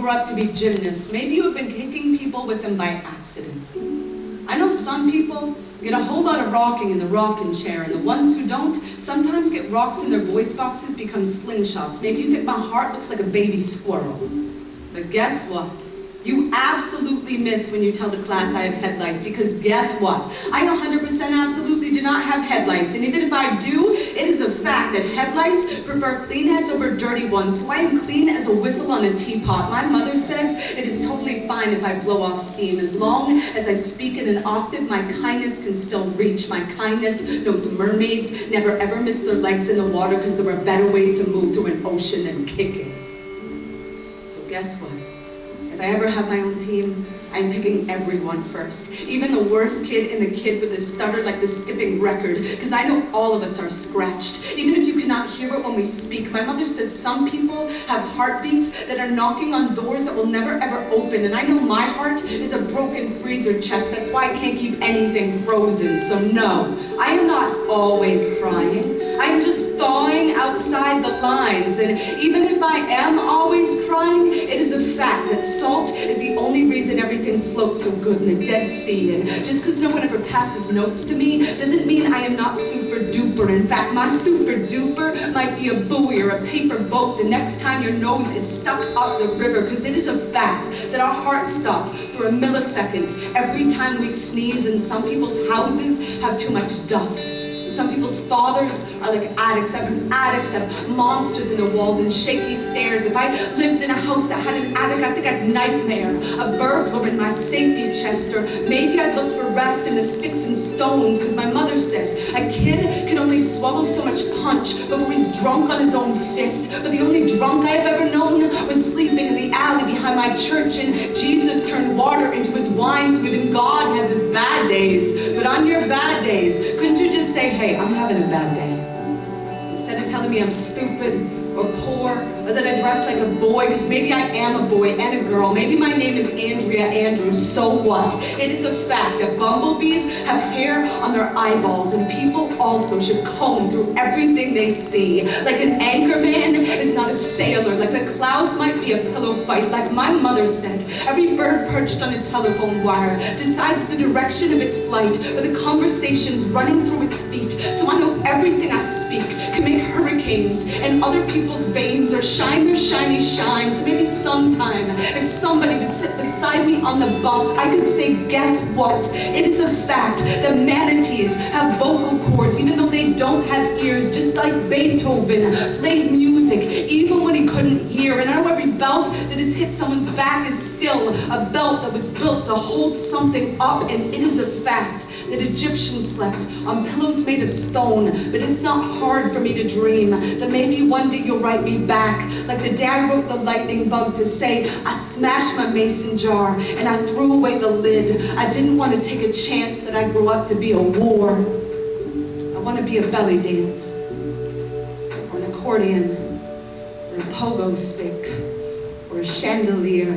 grow up to be gymnasts. Maybe you have been kicking people with them by accident. I know some people get a whole lot of rocking in the rocking chair, and the ones who don't sometimes get rocks in their voice boxes become slingshots. Maybe you think my heart looks like a baby squirrel. But guess what? You absolutely miss when you tell the class I have head lice, because guess what? I 100% absolutely do not have head lice, and even if I do, it is a fact that head lice prefer clean heads over dirty ones, so I am clean as a whistle on a teapot. My mother says it is totally fine if I blow off steam. As long as I speak in an octave, my kindness can still reach. My kindness knows mermaids never ever miss their legs in the water, because there are better ways to move through an ocean than kicking. So guess what? If I ever have my own team, I'm picking everyone first. Even the worst kid and the kid with the stutter like the skipping record, because I know all of us are scratched. Even if you cannot hear it when we speak. My mother says some people have heartbeats that are knocking on doors that will never ever open, and I know my heart is a broken freezer chest. That's why I can't keep anything frozen. So no, I am not always crying. I am just thawing outside the lines, and even if I am always crying, it is a fact that salt is the only reason everything floats so good in the Dead Sea. And just because no one ever passes notes to me doesn't mean I am not super duper. In fact, my super duper might be a buoy or a paper boat the next time your nose is stuck up the river, because it is a fact that our hearts stop for a millisecond every time we sneeze, and some people's houses have too much dust. Some people's fathers are like addicts. Addicts have monsters in the walls and shaky stairs. If I lived in a house that had an attic, I think I'd nightmare. A burglar in my safety chest, or maybe I'd look for rest in the sticks and stones, because my mother said a kid can only swallow so much punch before he's drunk on his own fist. But the only drunk I've ever known was sleeping in the alley behind my church, and Jesus turned water into his wine, so even God has his bad days. But on your bad days, couldn't you just say, hey, I'm having a bad day? Instead of telling me I'm stupid or poor, or that I dress like a boy, because maybe I am a boy and a girl. Maybe my name is Andrea Andrews, so what? It is a fact that bumblebees have hair on their eyeballs, and people also should comb through everything they see. Like an anchorman is not a sailor, like the clouds might be a pillow fight. Like my mother said, every bird perched on a telephone wire decides the direction of its flight, or the conversations running through its feet. So I know everything I speak can make hurricanes and other people's veins, or shine their shiny shines. Maybe sometime, if somebody would sit beside me on the bus, I could say, guess what? It is a fact that manatees have vocal cords, even though they don't have ears, just like Beethoven played music, even when he couldn't hear. And I know every belt that has hit someone's back is still a belt that was built to hold something up, and it is a fact that Egyptians slept on pillows made of stone. But it's not hard for me to dream that maybe one day you'll write me back, like the day I wrote the lightning bug to say, I smashed my mason jar and I threw away the lid. I didn't want to take a chance that I'd grow up to be a war. I want to be a belly dance, or an accordion, or a pogo stick, or a chandelier,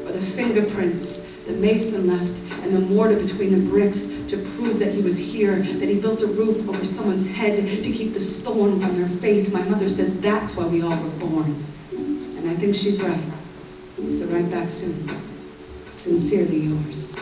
or the fingerprints the mason left and the mortar between the bricks to prove that he was here, that he built a roof over someone's head to keep the storm from their faith. My mother says that's why we all were born. And I think she's right. So right back soon. Sincerely yours.